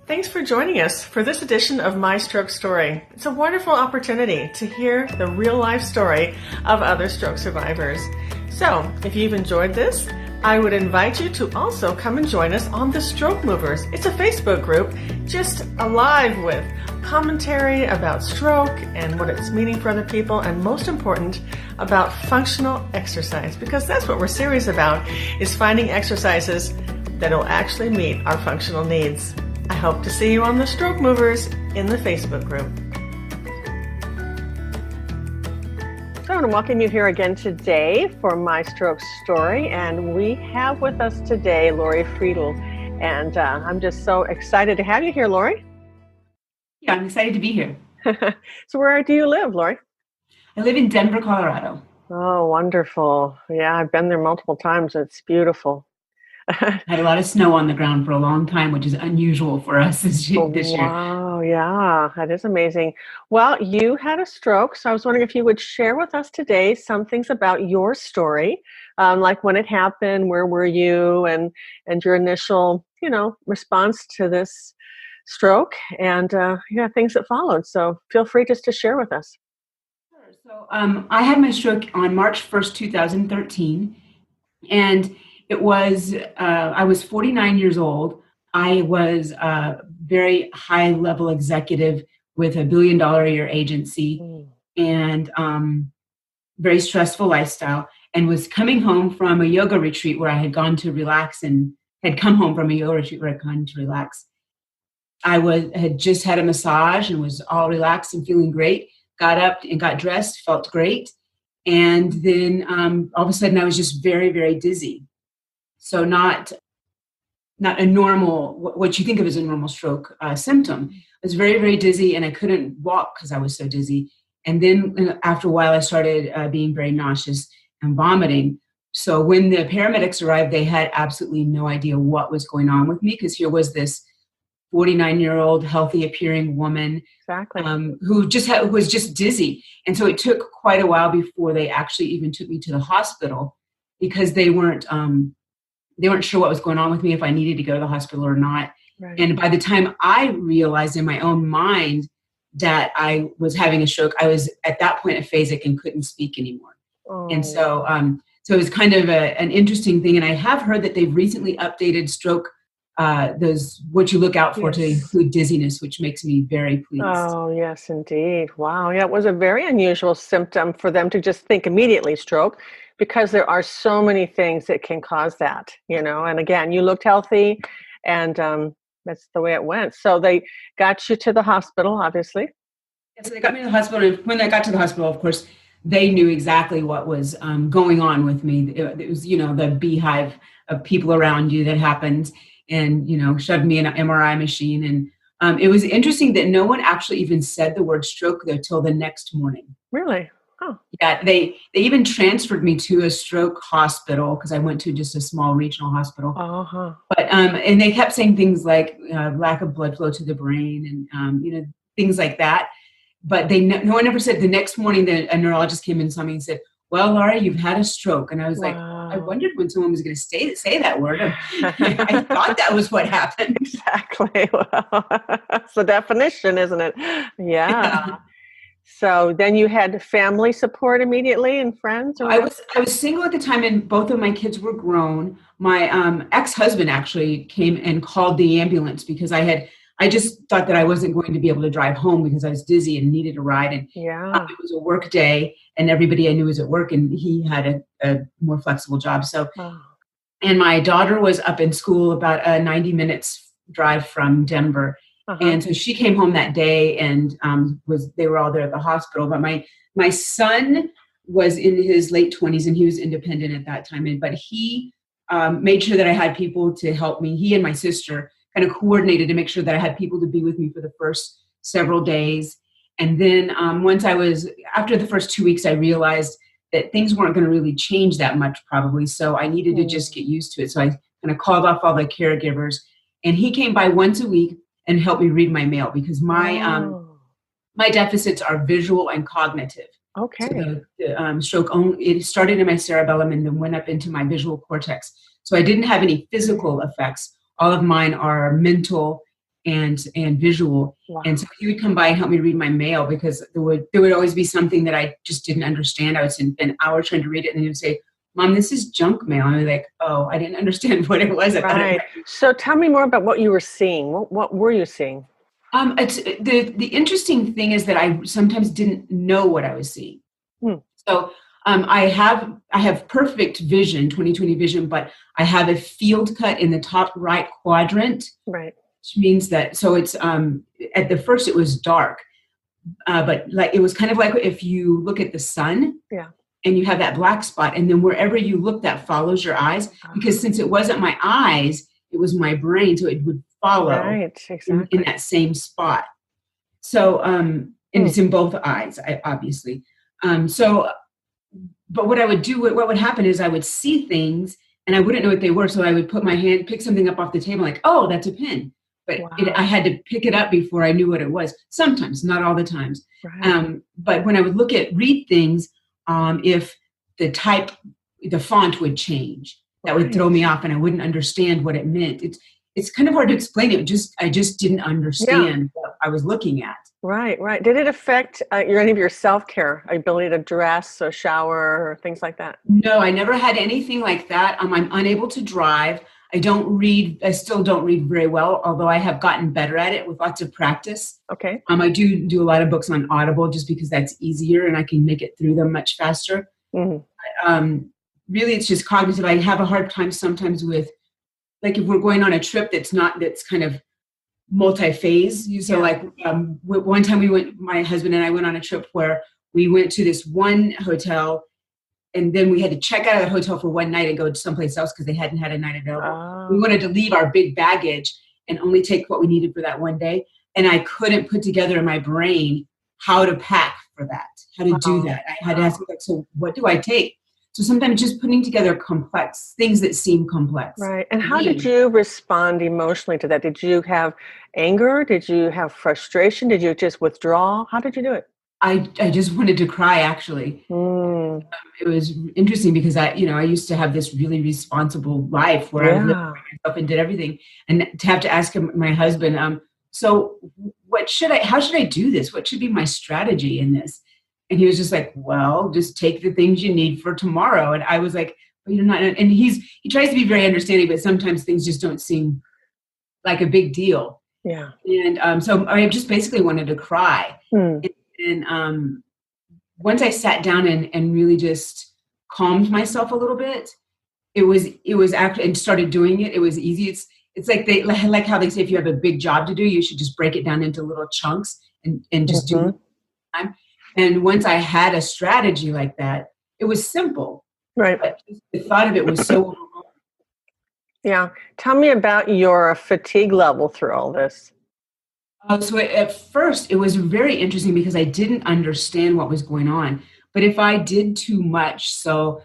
Thanks for joining us for this edition of My Stroke Story. It's a wonderful opportunity to hear the real life story of other stroke survivors. So, if you've enjoyed this, I would invite you to also come and join us on the Stroke Movers. It's a Facebook group just alive with commentary about stroke and what it's meaning for other people, and most important, about functional exercise, because that's what we're serious about, is finding exercises that will actually meet our functional needs. I hope to see you on the Stroke Movers in the Facebook group. So I want to welcome you here again today for My Stroke Story, and we have with us today Laurie Freedle, and I'm just so excited to have you here, Laurie. Yeah, I'm excited to be here. So where do you live, Laurie? I live in Denver, Colorado. Oh, wonderful. Yeah, I've been there multiple times. It's beautiful. I had a lot of snow on the ground for a long time, which is unusual for us this year. Wow, yeah, that is amazing. Well, you had a stroke, so I was wondering if you would share with us today some things about your story, like when it happened, where were you, and your initial, response to this stroke, and things that followed. So feel free just to share with us. Sure. So I had my stroke on March 1st, 2013, and it was, I was 49 years old. I was a very high level executive with a $1 billion a year agency and very stressful lifestyle, and was coming home from a yoga retreat where I had gone to relax and had come home from a yoga retreat where I'd gone to relax. Had just had a massage and was all relaxed and feeling great, got up and got dressed, felt great. And then all of a sudden I was just very, very dizzy. So not a normal, what you think of as a normal stroke symptom. I was very, very dizzy, and I couldn't walk because I was so dizzy. And then after a while, I started being very nauseous and vomiting. So when the paramedics arrived, they had absolutely no idea what was going on with me, because here was this 49-year-old healthy appearing woman who was just dizzy. And so it took quite a while before they actually even took me to the hospital, because they weren't sure what was going on with me, if I needed to go to the hospital or not. Right. And by the time I realized in my own mind that I was having a stroke, I was at that point aphasic and couldn't speak anymore. Oh. And so it was kind of an interesting thing. And I have heard that they've recently updated stroke, what you look out for, to include dizziness, which makes me very pleased. Oh, yes, indeed. Wow. Yeah, it was a very unusual symptom for them to just think immediately stroke, because there are so many things that can cause that, and again, you looked healthy, and that's the way it went. So they got you to the hospital, obviously. Yeah, so they got me to the hospital. And when I got to the hospital, of course, they knew exactly what was going on with me. It was, the beehive of people around you that happened, and, shoved me in an MRI machine. And it was interesting that no one actually even said the word stroke, though, till the next morning. Really? Oh. Yeah, they even transferred me to a stroke hospital, because I went to just a small regional hospital. Uh-huh. But and they kept saying things like lack of blood flow to the brain, and things like that. But no one ever said. The next morning, a neurologist came in and saw me and said, "Well, Laurie, you've had a stroke." And I was like, I wondered when someone was going to say that word. I thought that was what happened. Exactly. Well, that's the definition, isn't it? Yeah. So then you had family support immediately and friends? I was single at the time, and both of my kids were grown. My ex-husband actually came and called the ambulance, because I just thought that I wasn't going to be able to drive home because I was dizzy and needed a ride. And it was a work day, and everybody I knew was at work, and he had a more flexible job. So, and my daughter was up in school about a 90 minutes drive from Denver. Uh-huh. And so she came home that day, and they were all there at the hospital. But my son was in his late 20s, and he was independent at that time. But he made sure that I had people to help me. He and my sister kind of coordinated to make sure that I had people to be with me for the first several days. And then after the first 2 weeks, I realized that things weren't going to really change that much, probably. So I needed to just get used to it. So I kind of called off all the caregivers, and he came by once a week and help me read my mail, because my deficits are visual and cognitive. Okay. So the stroke it started in my cerebellum and then went up into my visual cortex. So I didn't have any physical effects. All of mine are mental and visual. Wow. And so he would come by and help me read my mail, because there would always be something that I just didn't understand. I would spend an hour trying to read it, and then he would say, Mom, this is junk mail. And I'm like, oh, I didn't understand what it was. Right. So tell me more about what you were seeing. What were you seeing? It's the interesting thing is that I sometimes didn't know what I was seeing. So I have perfect vision, 20/20 vision, but I have a field cut in the top right quadrant. Right. Which means that, so it's at the first it was dark, but like it was kind of like if you look at the sun. Yeah. And you have that black spot, and then wherever you look, that follows your eyes. Because since it wasn't my eyes, it was my brain, so it would follow in that same spot. So, and it's in both eyes, obviously. But what I would do, what would happen is I would see things, and I wouldn't know what they were. So I would put my hand, pick something up off the table, like, oh, that's a pin. But I had to pick it up before I knew what it was. Sometimes, not all the times. Right. But when I would read things, if the font would change, that would throw me off, and I wouldn't understand what it meant. It's kind of hard to explain it. I just didn't understand what I was looking at. Right. Did it affect any of your self-care, ability to dress or shower or things like that? No, I never had anything like that. I'm unable to drive. I don't read. I still don't read very well, although I have gotten better at it with lots of practice. Okay. I do a lot of books on Audible just because that's easier and I can make it through them much faster. Mm-hmm. Really, it's just cognitive. I have a hard time sometimes with, like, if we're going on a trip that's kind of multi-phase. So like one time my husband and I went on a trip where we went to this one hotel, and then we had to check out of that hotel for one night and go to someplace else because they hadn't had a night available. Oh. We wanted to leave our big baggage and only take what we needed for that one day. And I couldn't put together in my brain how to pack for that, how to do that. I had to ask, so what do I take? So sometimes just putting together complex things that seem complex. Right. And how did you respond emotionally to that? Did you have anger? Did you have frustration? Did you just withdraw? How did you do it? I just wanted to cry, actually. It was interesting because I used to have this really responsible life where I lived by myself and did everything. And to have to ask my husband, so how should I do this? What should be my strategy in this? And he was just like, well, just take the things you need for tomorrow. And I was like, well, you're not. And he tries to be very understanding, but sometimes things just don't seem like a big deal. Yeah. And so I just basically wanted to cry. And once I sat down and really just calmed myself a little bit, it was actually, and started doing it. It was easy. It's like how they say, if you have a big job to do, you should just break it down into little chunks and just do it. And once I had a strategy like that, it was simple. Right. But the thought of it was so overwhelming. Yeah. Tell me about your fatigue level through all this. So at first, it was very interesting because I didn't understand what was going on. But if I did too much, so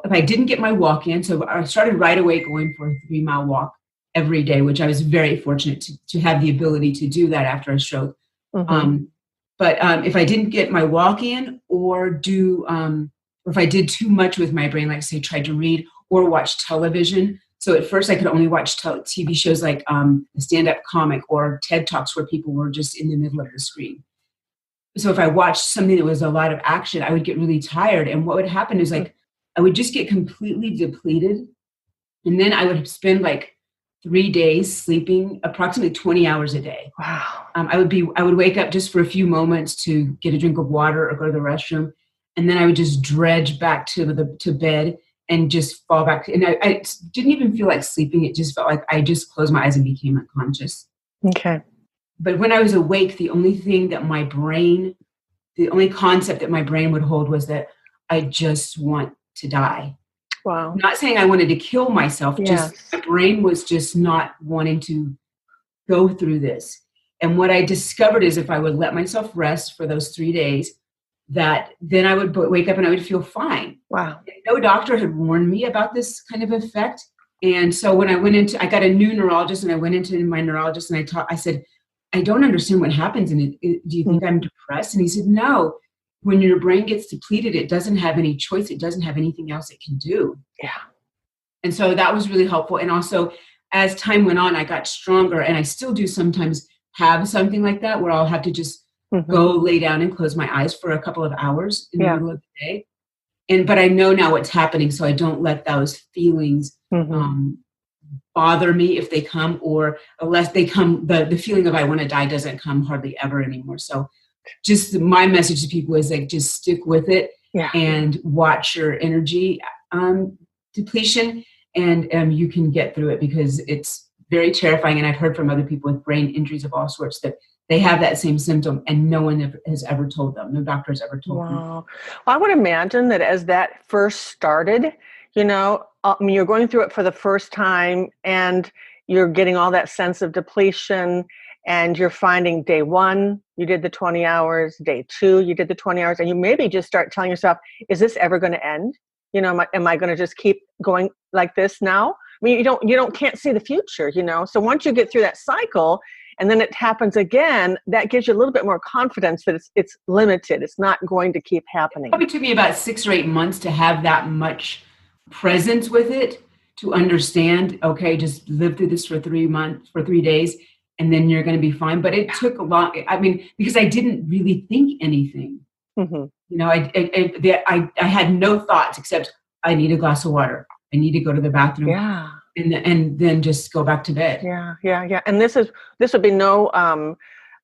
if I didn't get my walk in, so I started right away going for a 3-mile walk every day, which I was very fortunate to have the ability to do that after a stroke. Mm-hmm. But if I didn't get my walk in or if I did too much with my brain, like say tried to read or watch television. So at first I could only watch TV shows like a stand-up comic or TED Talks where people were just in the middle of the screen. So if I watched something that was a lot of action, I would get really tired. And what would happen is I would just get completely depleted. And then I would spend like 3 days sleeping approximately 20 hours a day. Wow. I would wake up just for a few moments to get a drink of water or go to the restroom. And then I would just dredge back to bed and just fall back. And I didn't even feel like sleeping. It just felt like I just closed my eyes and became unconscious. Okay. But when I was awake, the only concept that my brain would hold was that I just want to die. Wow. I'm not saying I wanted to kill myself. Yes. Just my brain was just not wanting to go through this. And what I discovered is if I would let myself rest for those 3 days, that then I would wake up and I would feel fine. Wow. No doctor had warned me about this kind of effect. And so when I got a new neurologist and I went into my neurologist and I said, I don't understand what happens. And do you think I'm depressed? And he said, no, when your brain gets depleted, it doesn't have any choice. It doesn't have anything else it can do. Yeah. And so that was really helpful. And also as time went on, I got stronger, and I still do sometimes have something like that where I'll have to just go lay down and close my eyes for a couple of hours in the middle of the day. But I know now what's happening, so I don't let those feelings bother me if they come, or unless they come, the feeling of I want to die doesn't come hardly ever anymore. So just my message to people is like, just stick with it and watch your energy depletion, and you can get through it, because it's very terrifying. And I've heard from other people with brain injuries of all sorts that they have that same symptom and no one has ever told them. No doctor has ever told them. Well, I would imagine that as that first started, you know, I mean, you're going through it for the first time and you're getting all that sense of depletion, and you're finding day 1, you did the 20 hours, day 2, you did the 20 hours, and you maybe just start telling yourself, is this ever going to end? You know, am I going to just keep going like this now? I mean, can't see the future, you know? So once you get through that cycle and then it happens again, that gives you a little bit more confidence that it's limited. It's not going to keep happening. It probably took me about 6 or 8 months to have that much presence with it, to understand, okay, just live through this for 3 days, and then you're going to be fine. But it took a lot. I mean, because I didn't really think anything. You know, I had no thoughts except I need a glass of water. I need to go to the bathroom. And then just go back to bed. Yeah. And this would be no, I'm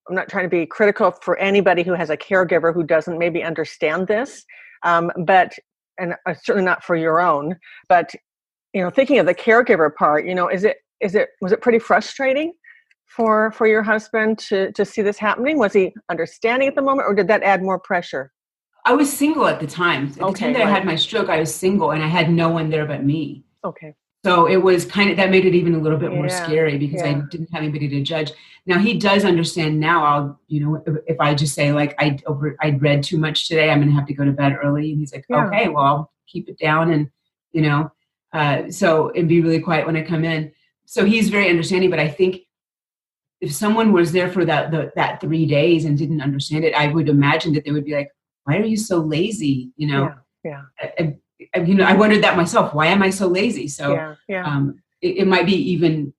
not trying to be critical for anybody who has a caregiver who doesn't maybe understand this, but certainly not for your own, but, you know, thinking of the caregiver part, you know, was it pretty frustrating for your husband to see this happening? Was he understanding at the moment, or did that add more pressure? I was single at the time. At the time that I had my stroke, I was single and I had no one there but me. Okay. So it was that made it even a little bit more scary, because I didn't have anybody to judge. Now he does understand now. I'll, you know, if I just say like, I read too much today, I'm going to have to go to bed early. And he's like, okay, well, I'll keep it down. And, you know, so it'd be really quiet when I come in. So he's very understanding. But I think if someone was there for that 3 days and didn't understand it, I would imagine that they would be like, why are you so lazy? You know? You know, I wondered that myself. Why am I so lazy? So it might be even,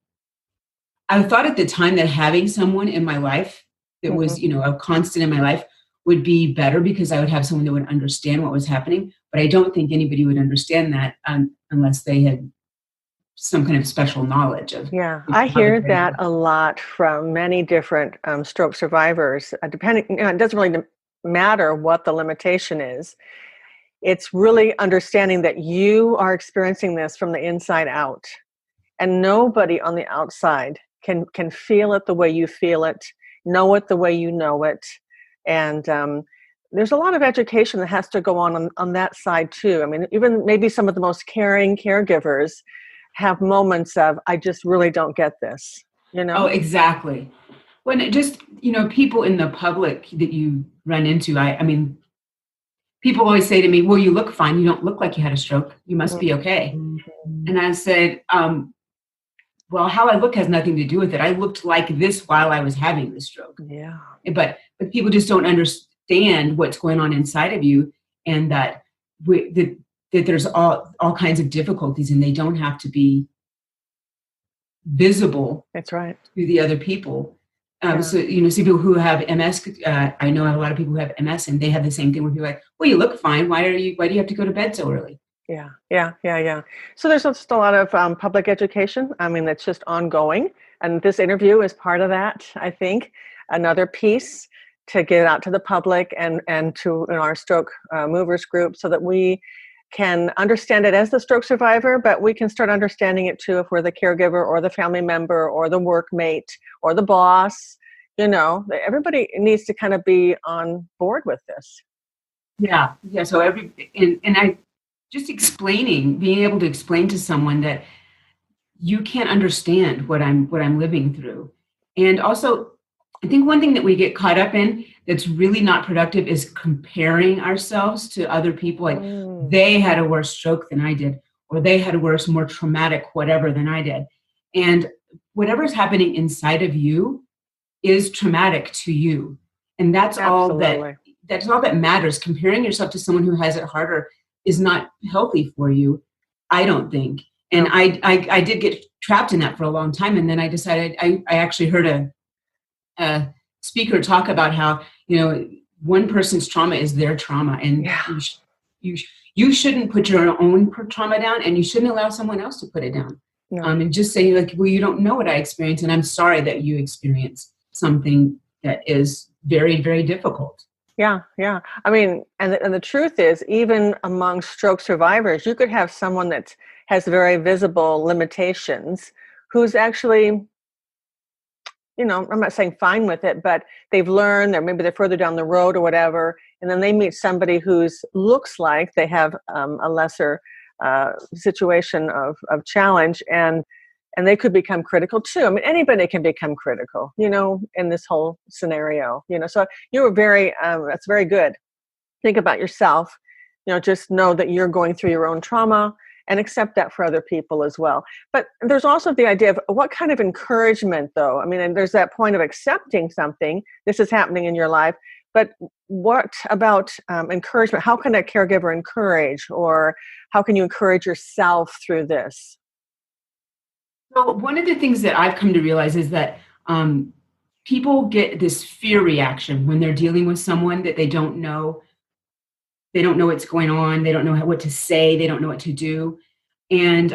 I thought at the time that having someone in my life that was, you know, a constant in my life would be better, because I would have someone that would understand what was happening. But I don't think anybody would understand that unless they had some kind of special knowledge of. I hear that a lot from many different stroke survivors. Depending, you know, it doesn't really matter what the limitation is. It's really understanding that you are experiencing this from the inside out, and nobody on the outside can feel it the way you feel it, know it the way you know it. And there's a lot of education that has to go on that side too. I mean, even maybe some of the most caring caregivers have moments of, I just really don't get this, you know? Oh, exactly. When it just, you know, people in the public that you run into, I mean, people always say to me, well, you look fine. You don't look like you had a stroke. You must be okay. And I said, well, how I look has nothing to do with it. I looked like this while I was having the stroke. But people just don't understand what's going on inside of you, and that there's all kinds of difficulties, and they don't have to be visible. That's right. To the other people. So, you know, see people who have MS, I know a lot of people who have MS, and they have the same thing where people are like, well, you look fine. Why do you have to go to bed so early? Yeah. So there's just a lot of public education. I mean, that's just ongoing. And this interview is part of that, I think. Another piece to get out to the public and to our stroke movers group, so that we can understand it as the stroke survivor, but we can start understanding it too if we're the caregiver or the family member or the workmate or the boss. You know, everybody needs to kind of be on board with this. Yeah. So and I just being able to explain to someone that you can't understand what I'm living through. And also, I think one thing that we get caught up in that's really not productive is comparing ourselves to other people. Like they had a worse stroke than I did, or they had a worse, more traumatic whatever than I did. And whatever's happening inside of you is traumatic to you. And that's all that matters. Comparing yourself to someone who has it harder is not healthy for you, I don't think. And I did get trapped in that for a long time. And then I decided, I actually heard a speaker talk about how, one person's trauma is their trauma, and you shouldn't put your own trauma down, and you shouldn't allow someone else to put it down. No. And just say, like, well, you don't know what I experienced, and I'm sorry that you experienced something that is very, very difficult. Yeah. I mean, and the truth is, even among stroke survivors, you could have someone that has very visible limitations who's actually, I'm not saying fine with it, but they've learned, or maybe they're further down the road or whatever, and then they meet somebody who's looks like they have a lesser situation of challenge, and they could become critical too. I mean, anybody can become critical, in this whole scenario, so you were that's very good. Think about yourself, just know that you're going through your own trauma and accept that for other people as well. But there's also the idea of what kind of encouragement, though. I mean, and there's that point of accepting something, this is happening in your life, but what about encouragement? How can a caregiver encourage, or how can you encourage yourself through this? So one of the things that I've come to realize is that people get this fear reaction when they're dealing with someone that they don't know. They don't know what's going on. They don't know what to say. They don't know what to do. And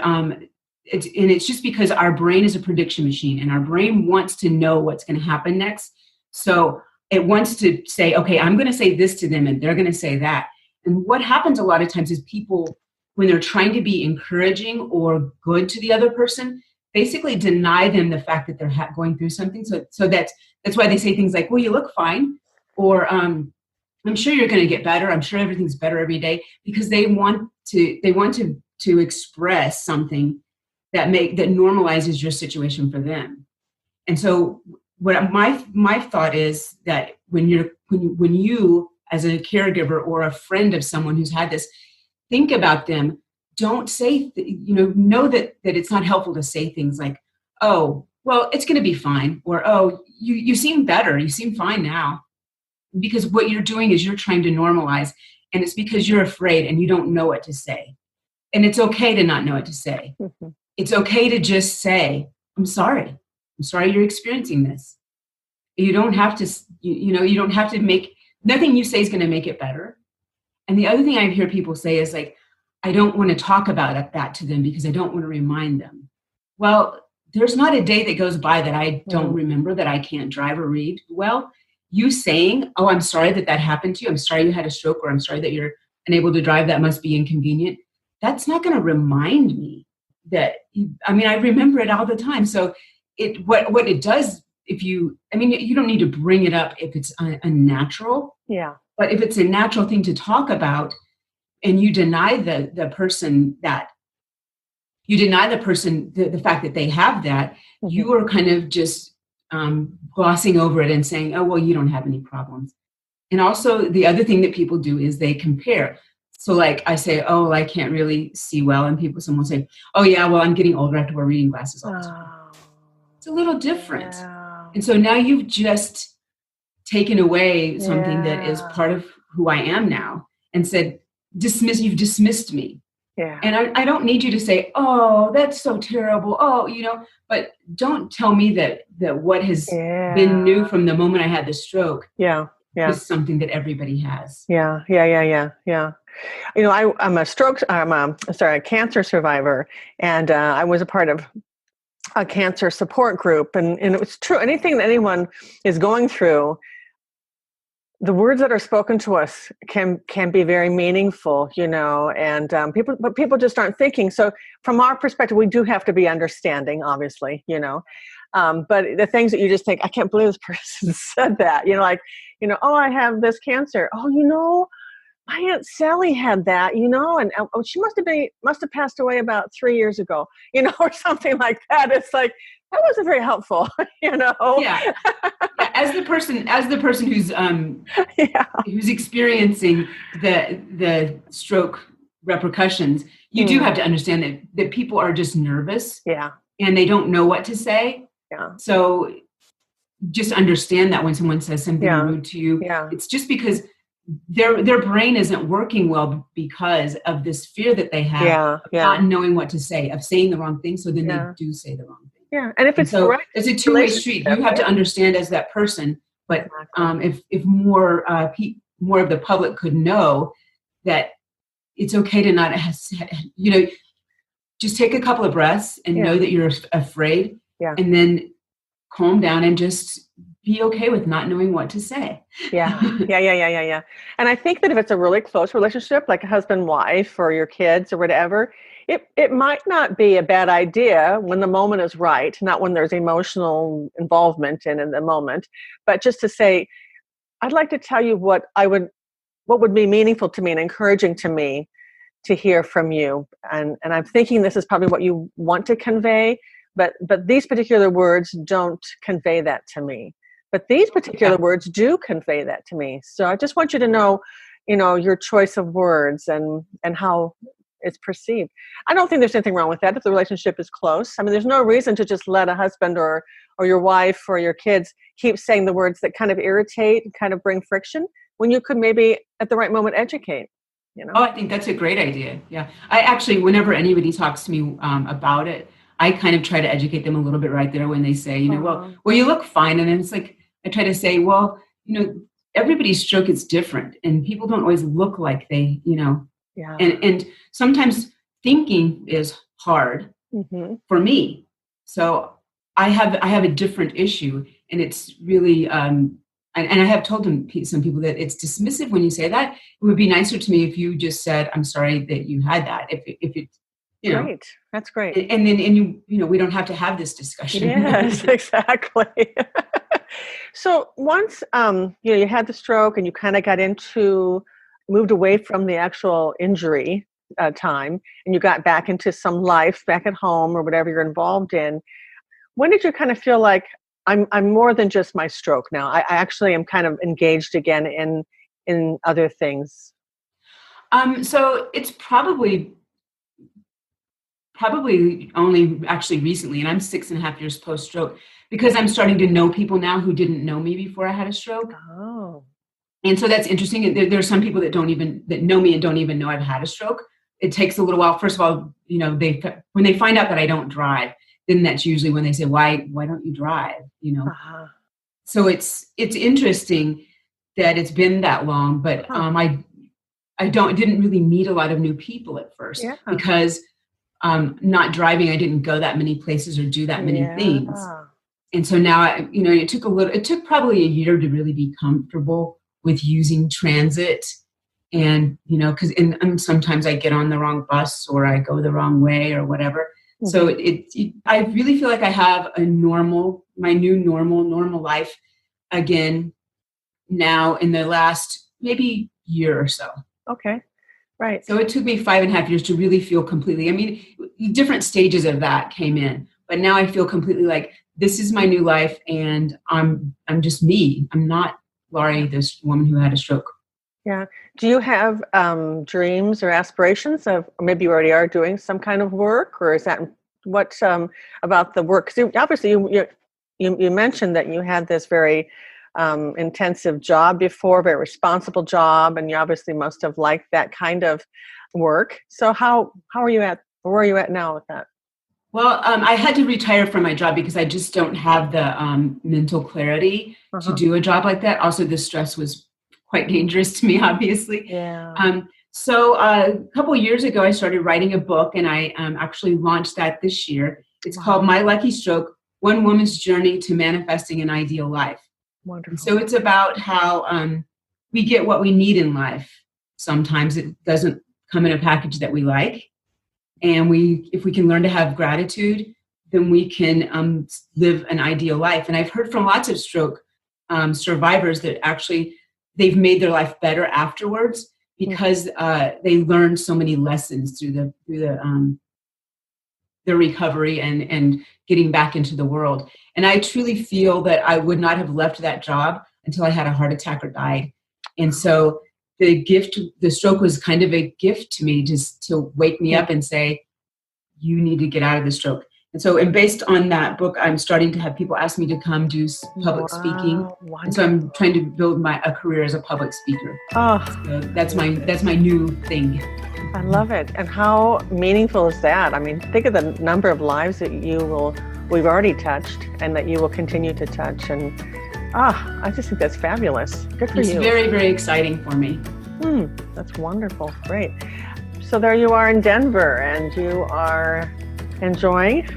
it's just because our brain is a prediction machine, and our brain wants to know what's going to happen next. So it wants to say, okay, I'm going to say this to them, and they're going to say that. And what happens a lot of times is people, when they're trying to be encouraging or good to the other person, basically deny them the fact that they're going through something. So that's why they say things like, well, you look fine, or I'm sure you're going to get better. I'm sure everything's better every day, because they want to express something that normalizes your situation for them. And so what my thought is that when you as a caregiver or a friend of someone who's had this, think about them. Don't say, know that it's not helpful to say things like, oh, well, it's going to be fine. Or, oh, you seem better. You seem fine now. Because what you're doing is you're trying to normalize, and it's because you're afraid and you don't know what to say. And it's okay to not know what to say. Mm-hmm. It's okay to just say, I'm sorry. I'm sorry you're experiencing this. You don't have to, you don't have to nothing you say is going to make it better. And the other thing I hear people say is like, I don't want to talk about that to them because I don't want to remind them. Well, there's not a day that goes by that I don't remember that I can't drive or read well. You saying, oh, I'm sorry that happened to you. I'm sorry you had a stroke, or I'm sorry that you're unable to drive. That must be inconvenient. That's not going to remind me that, I remember it all the time. So what it does, you don't need to bring it up if it's unnatural. Yeah. But if it's a natural thing to talk about, and you deny the person the fact that they have that, you are kind of just glossing over it and saying, oh, well, you don't have any problems. And also the other thing that people do is they compare. So like I say, oh, I can't really see well. And someone will say, oh yeah, well, I'm getting older. I have to wear reading glasses all the time. It's a little different. Yeah. And so now you've just taken away something that is part of who I am now, and said, you've dismissed me. Yeah. And I don't need you to say, oh, that's so terrible. Oh, but don't tell me that what has been new from the moment I had the stroke is something that everybody has. Yeah. I'm a cancer survivor, and I was a part of a cancer support group. And it was true. Anything that anyone is going through, the words that are spoken to us can be very meaningful, and people just aren't thinking. So from our perspective, we do have to be understanding, obviously, but the things that you just think, I can't believe this person said that, oh, I have this cancer. Oh, my Aunt Sally had that, and she must have passed away about 3 years ago, or something like that. It's like, that wasn't very helpful, Yeah. As the person who's experiencing the stroke repercussions, you do have to understand that people are just nervous. Yeah. And they don't know what to say. Yeah. So just understand that when someone says something rude to you, it's just because their brain isn't working well because of this fear that they have of not knowing what to say, of saying the wrong thing. So then they do say the wrong thing. Yeah. And if it's so right, it's a two-way street. You have to understand as that person, but if more more of the public could know that it's okay to not, just take a couple of breaths and know that you're afraid, and then calm down and just be okay with not knowing what to say. Yeah. And I think that if it's a really close relationship, like a husband-wife or your kids or whatever, it might not be a bad idea when the moment is right, not when there's emotional involvement in the moment, but just to say, I'd like to tell you what would be meaningful to me and encouraging to me to hear from you. And I'm thinking this is probably what you want to convey, but these particular words don't convey that to me. But these particular words do convey that to me. So I just want you to know, your choice of words and how it's perceived. I don't think there's anything wrong with that if the relationship is close. I mean, there's no reason to just let a husband or your wife or your kids keep saying the words that kind of irritate and kind of bring friction when you could maybe at the right moment educate. Oh, I think that's a great idea. Yeah. I actually, whenever anybody talks to me about it, I kind of try to educate them a little bit right there when they say, well, you look fine. And then it's like, I try to say, well, everybody's stroke is different and people don't always look like they, and sometimes thinking is hard for me. So I have a different issue, and it's really, and I have told some people that it's dismissive when you say that. It would be nicer to me if you just said, I'm sorry that you had that. If it, Great. That's great. And then, we don't have to have this discussion. Yes, exactly. So once, you had the stroke and you kind of moved away from the actual injury time, and you got back into some life back at home or whatever you're involved in, when did you kind of feel like I'm more than just my stroke now? I actually am kind of engaged again in other things. So it's probably only actually recently, and I'm 6.5 years post-stroke, because I'm starting to know people now who didn't know me before I had a stroke. Oh. And so that's interesting. There are some people that know me and don't even know I've had a stroke. It takes a little while. First of all, when they find out that I don't drive, then that's usually when they say, why don't you drive? So it's interesting that it's been that long, but I didn't really meet a lot of new people at first because not driving, I didn't go that many places or do that many things. And so now, it took probably a year to really be comfortable with using transit. And, because sometimes I get on the wrong bus or I go the wrong way or whatever. Mm-hmm. So I really feel like I have my new normal life again now in the last maybe year or so. Okay. Right. So it took me 5.5 years to really feel completely, different stages of that came in, but now I feel completely like this is my new life and I'm just me. I'm not Laurie, this woman who had a stroke. Yeah. Do you have dreams or aspirations or maybe you already are doing some kind of work, or is that what about the work? Because obviously you mentioned that you had this very intensive job before, very responsible job, and you obviously must have liked that kind of work. So how are you at? Where are you at now with that? Well, I had to retire from my job because I just don't have the mental clarity to do a job like that. Also, the stress was quite dangerous to me, obviously. Yeah. So a couple of years ago, I started writing a book, and I actually launched that this year. It's called My Lucky Stroke: One Woman's Journey to Manifesting an Ideal Life. Wonderful. So it's about how we get what we need in life. Sometimes it doesn't come in a package that we like. And if we can learn to have gratitude, then we can live an ideal life. And I've heard from lots of stroke survivors that actually they've made their life better afterwards because they learned so many lessons through the recovery and getting back into the world. And I truly feel that I would not have left that job until I had a heart attack or died. And so the stroke was kind of a gift to me, just to wake me up and say, you need to get out of the stroke. And based on that book, I'm starting to have people ask me to come do public speaking. Wonderful. And so I'm trying to build a career as a public speaker. Oh, so that's my new thing. I love it. And how meaningful is that? I mean, think of the number of lives that we've already touched and that you will continue to touch. And I just think that's fabulous. Good for you. It's very, very exciting for me. That's wonderful. Great. So there you are in Denver, and you are enjoying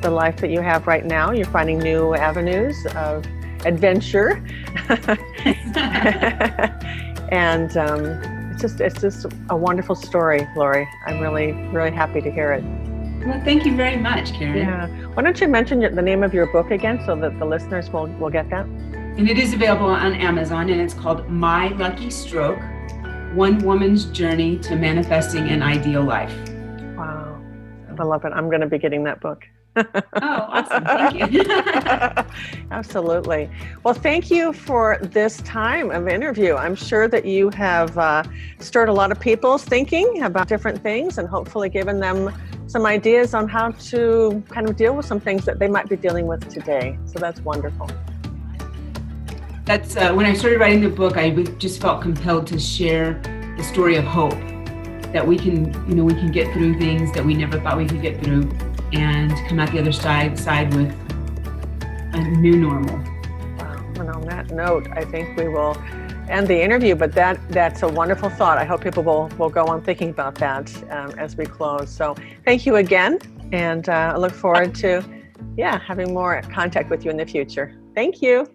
the life that you have right now. You're finding new avenues of adventure. And it's just a wonderful story, Laurie. I'm really, really happy to hear it. Well, thank you very much, Karen. Yeah. Why don't you mention the name of your book again so that the listeners will get that? And it is available on Amazon, and it's called My Lucky Stroke, One Woman's Journey to Manifesting an Ideal Life. Wow. I love it. I'm going to be getting that book. Oh, awesome. Thank you. Absolutely. Well, thank you for this time of interview. I'm sure that you have stirred a lot of people's thinking about different things and hopefully given them some ideas on how to kind of deal with some things that they might be dealing with today. So that's wonderful. That's when I started writing the book, I just felt compelled to share the story of hope, that we can get through things that we never thought we could get through and come out the other side with a new normal. Wow. And on that note, I think we will end the interview, but that's a wonderful thought. I hope people will go on thinking about that as we close. So thank you again, and I look forward to having more contact with you in the future. Thank you.